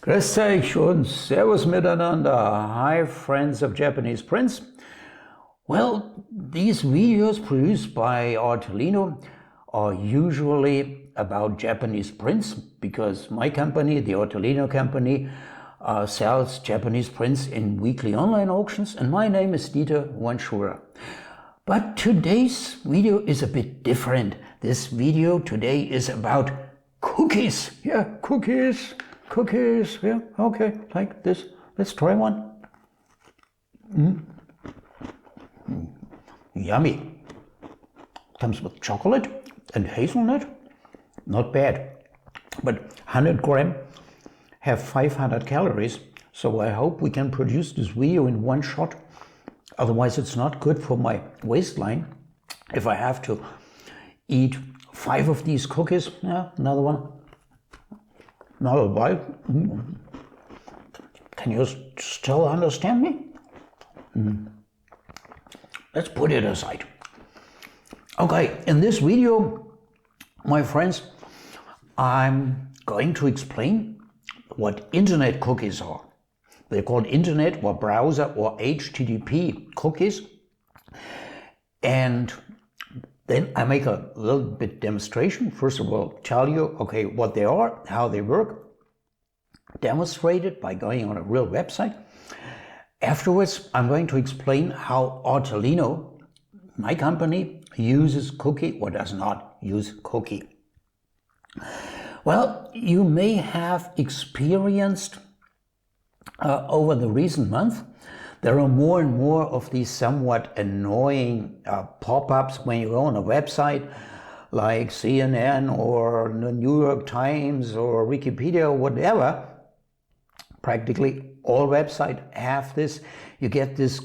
Grüß euch und Servus miteinander. Hi friends of Japanese Prince. Well, these videos produced by Artelino are usually about Japanese prints because my company, the Artelino company, sells Japanese prints in weekly online auctions, and my name is Dieter Wanschura. But today's video is a bit different. This video today is about cookies. Yeah, cookies. Cookies, yeah, okay, like this. Let's try one. Yummy. Comes with chocolate and hazelnut. Not bad. But 100 gram have 500 calories, so I hope we can produce this video in one shot. Otherwise, it's not good for my waistline. If I have to eat 5 of these cookies, yeah, another one. Another bite. Can you still understand me? Let's put it aside. Okay, in this video, my friends, I'm going to explain what internet cookies are. They're called internet or browser or HTTP cookies. And then I make a little bit demonstration. First of all, tell you, okay, what they are, how they work, demonstrate it by going on a real website. Afterwards, I'm going to explain how Artelino, my company, uses cookie or does not use cookie. Well, you may have experienced over the recent month, there are more and more of these somewhat annoying pop-ups when you go on a website like CNN or the New York Times or Wikipedia or whatever. Practically all websites have this. You get this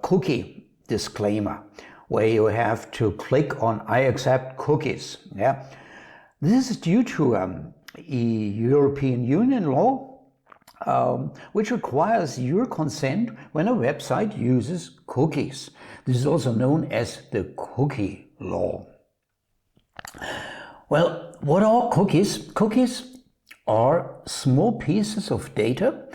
cookie disclaimer where you have to click on I accept cookies. Yeah, this is due to European Union law, which requires your consent when a website uses cookies. This is also known as the cookie law. Well, what are cookies? Cookies are small pieces of data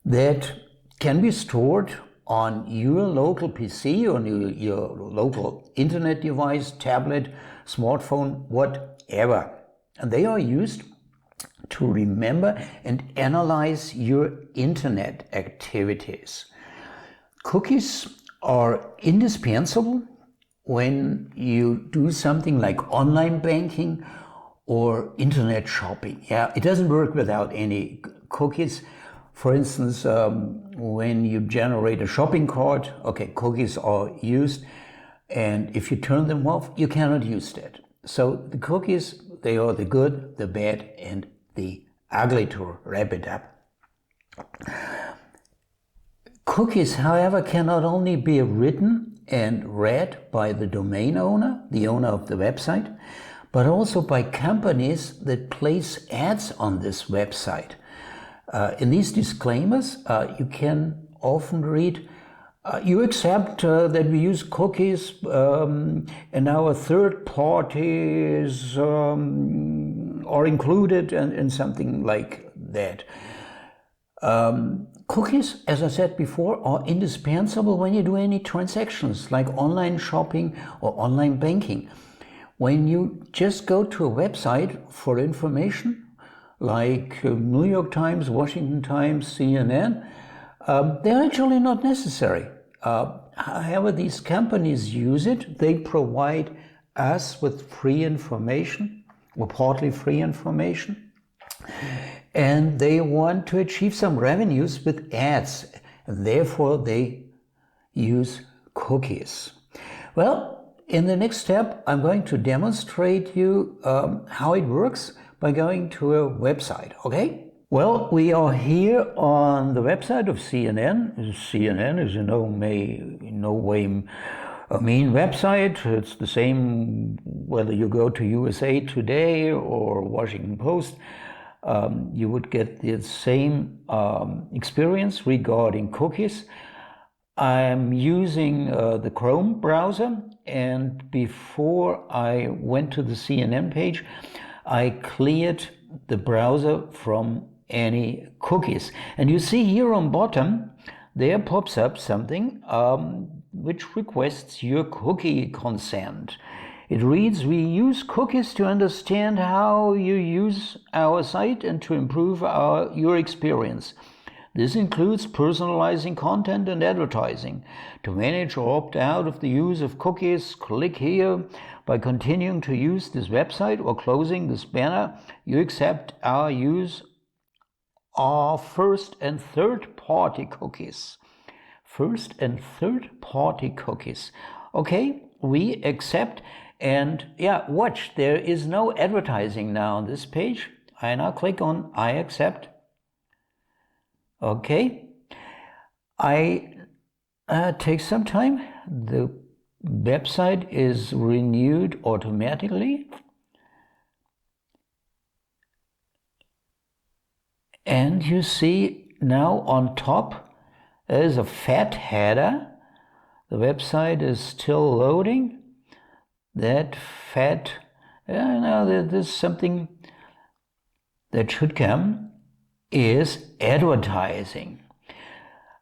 that can be stored on your local PC, on your local internet device, tablet, smartphone, whatever. And they are used to remember and analyze your internet activities. Cookies are indispensable when you do something like online banking or internet shopping. Yeah, it doesn't work without any cookies. For instance, when you generate a shopping cart, okay, cookies are used, and if you turn them off, you cannot use that. So the cookies, they are the good, the bad, and the ugly, to wrap it up. Cookies, however, can not only be written and read by the domain owner, the owner of the website, but also by companies that place ads on this website. In these disclaimers, you can often read, you accept that we use cookies and our third parties are included and something like that. Cookies, as I said before, are indispensable when you do any transactions like online shopping or online banking. When you just go to a website for information like New York Times, Washington Times, CNN, they're actually not necessary. However, these companies use it. They provide us with free information, or partly free information, and they want to achieve some revenues with ads. Therefore, they use cookies. Well, in the next step, I'm going to demonstrate you how it works by going to a website, okay? Well, we are here on the website of CNN. CNN is in no way a mean website. It's the same whether you go to USA Today or Washington Post. You would get the same experience regarding cookies. I'm using the Chrome browser, and before I went to the CNN page, I cleared the browser from any cookies. And you see here on bottom, there pops up something which requests your cookie consent. It reads, we use cookies to understand how you use our site and to improve your experience. This includes personalizing content and advertising. To manage or opt out of the use of cookies, click here. By continuing to use this website or closing this banner, you accept our use of first and third party cookies. First and third party cookies. Okay, we accept. And yeah, watch, there is no advertising now on this page. I now click on I accept. Okay, I take some time. The website is renewed automatically. And you see now on top, there's a fat header. The website is still loading. That fat, now there's something that should come, is advertising.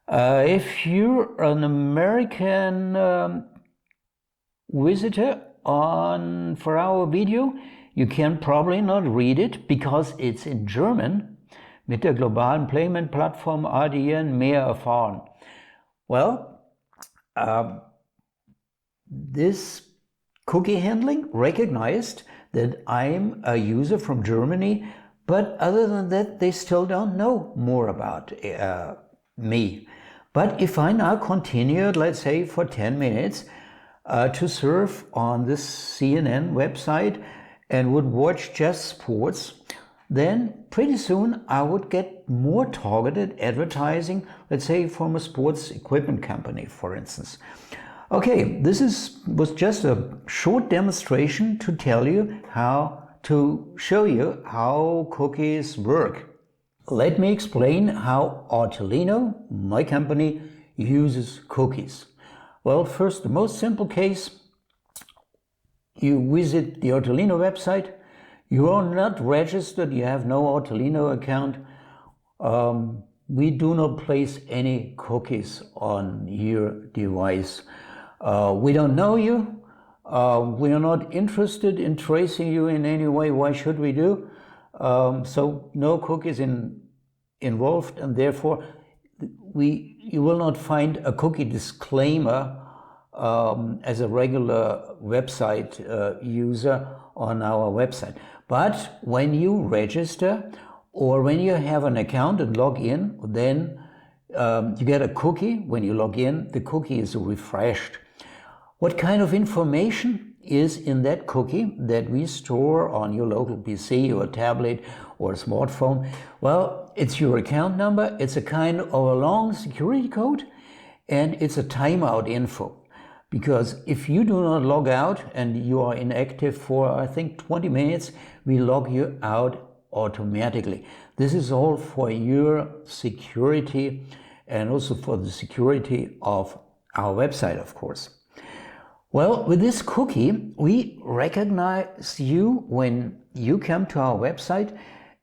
If you're an American visitor for our video, you can probably not read it because it's in German. Mit der globalen Payment-Plattform ADN mehr erfahren. Well, this cookie handling recognized that I'm a user from Germany, but other than that, they still don't know more about me. But if I now continued, let's say for 10 minutes, to surf on this CNN website and would watch just sports, then pretty soon I would get more targeted advertising, let's say from a sports equipment company, for instance. Okay, this was just a short demonstration to show you how cookies work. Let me explain how Artelino, my company, uses cookies. Well, first, the most simple case, you visit the Artelino website, you are not registered, you have no Artelino account. We do not place any cookies on your device. We don't know you. We are not interested in tracing you in any way. Why should we do? So no cookies involved, and therefore you will not find a cookie disclaimer as a regular website user on our website. But when you register or when you have an account and log in, then you get a cookie. When you log in, the cookie is refreshed. What kind of information is in that cookie that we store on your local PC or tablet or smartphone? Well, it's your account number, it's a kind of a long security code, and it's a timeout info. Because if you do not log out and you are inactive for, I think, 20 minutes, we log you out automatically. This is all for your security and also for the security of our website, of course. Well, with this cookie, we recognize you when you come to our website,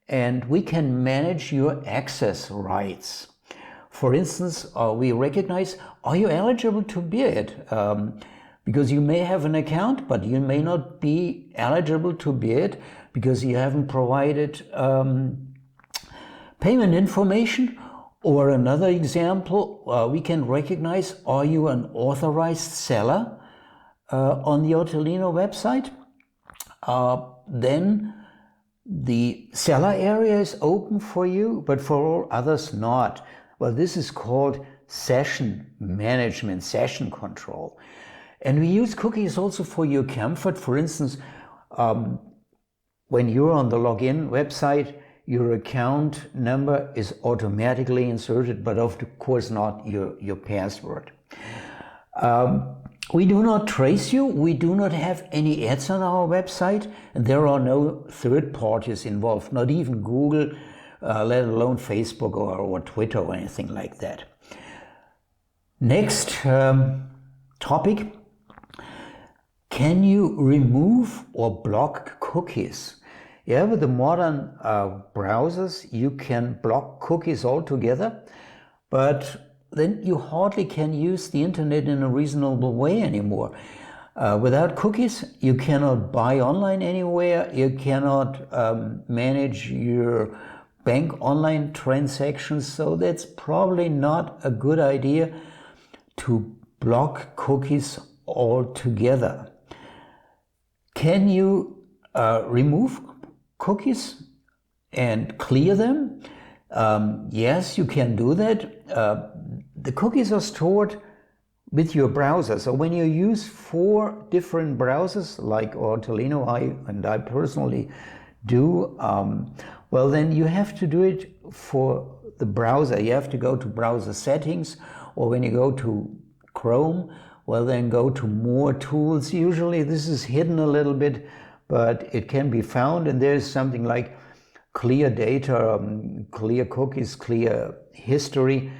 and we can manage your access rights. For instance, we recognize, are you eligible to bid? Because you may have an account, but you may not be eligible to bid because you haven't provided payment information. Or another example, we can recognize, are you an authorized seller on the Artelino website? Then the seller area is open for you, but for all others not. Well, this is called session management, session control. And we use cookies also for your comfort. For instance, when you're on the login website, your account number is automatically inserted, but of course not your password. We do not trace you. We do not have any ads on our website, and there are no third parties involved, not even Google, let alone Facebook or Twitter or anything like that. Next topic, can you remove or block cookies? Yeah, with the modern browsers, you can block cookies altogether, but then you hardly can use the internet in a reasonable way anymore. Without cookies, you cannot buy online anywhere, you cannot manage your bank online transactions, so that's probably not a good idea to block cookies altogether. Can you remove cookies and clear them? Yes, you can do that. The cookies are stored with your browser. So when you use 4 different browsers, like Artelino, I personally do, well, then you have to do it for the browser. You have to go to browser settings, or when you go to Chrome, well, then go to more tools. Usually this is hidden a little bit, but it can be found, and there's something like clear data, clear cookies, clear history.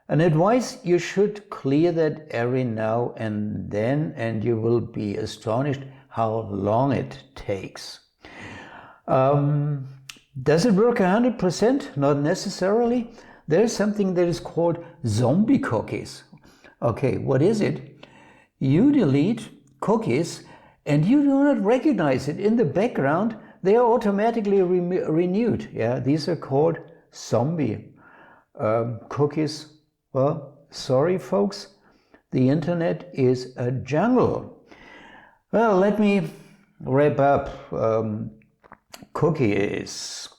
An advice, you should clear that every now and then, and you will be astonished how long it takes. Does it work 100%? Not necessarily. There's something that is called zombie cookies. Okay, what is it? You delete cookies and you do not recognize it. In the background, they are automatically renewed. Yeah, these are called zombie cookies. Well, sorry folks, the internet is a jungle. Well, let me wrap up. Cookies.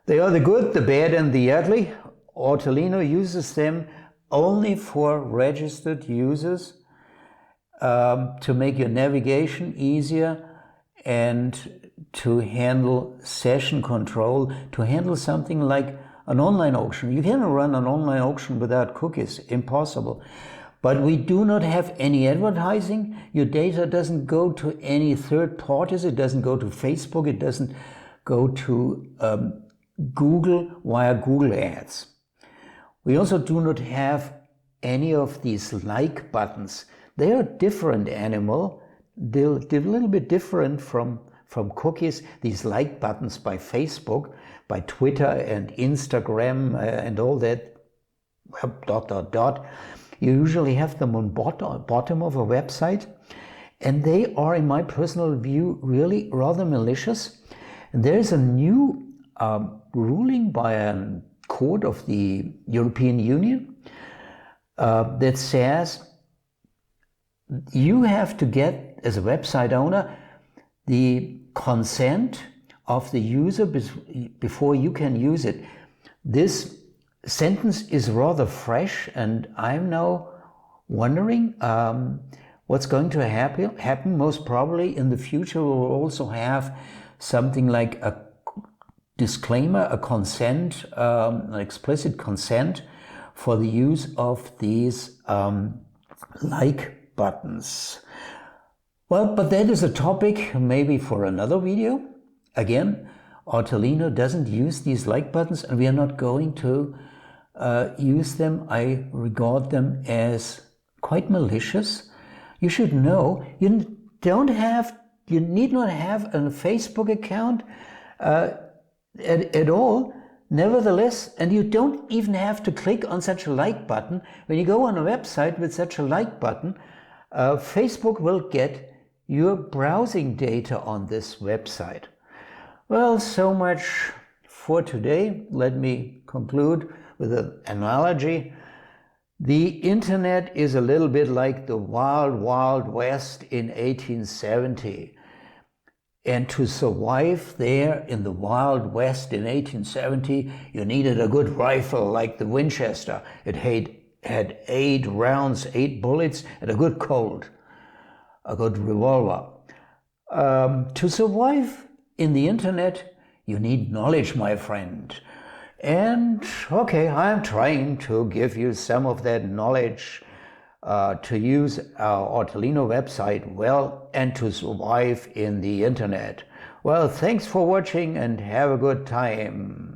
They are the good, the bad, and the ugly. Artelino uses them only for registered users to make your navigation easier and to handle session control, to handle something like an online auction. You cannot run an online auction without cookies, impossible. But we do not have any advertising. Your data doesn't go to any third parties. It doesn't go to Facebook. It doesn't go to Google via Google Ads. We also do not have any of these like buttons. They are a different animal. They're a little bit different from cookies. These like buttons by Facebook, by Twitter and Instagram and all that, You usually have them on bottom of a website, and they are, in my personal view, really rather malicious. And there is a new ruling by a court of the European Union that says you have to get, as a website owner, the consent of the user before you can use it. This sentence is rather fresh, and I'm now wondering what's going to happen. Most probably in the future we'll also have something like a disclaimer, a consent, an explicit consent for the use of these like buttons. Well, but that is a topic maybe for another video. Again, Artelino doesn't use these like buttons, and we are not going to use them. I regard them as quite malicious. You should know you need not have a Facebook account at all. Nevertheless, and you don't even have to click on such a like button. When you go on a website with such a like button, Facebook will get your browsing data on this website. Well, so much for today. Let me conclude with an analogy. The internet is a little bit like the wild, wild west in 1870. And to survive there in the wild west in 1870, you needed a good rifle like the Winchester. It had 8 rounds, 8 bullets, and a good Colt, a good revolver. To survive in the internet, you need knowledge, my friend. And okay, I'm trying to give you some of that knowledge to use our Artelino website well and to survive in the internet. Well, thanks for watching and have a good time.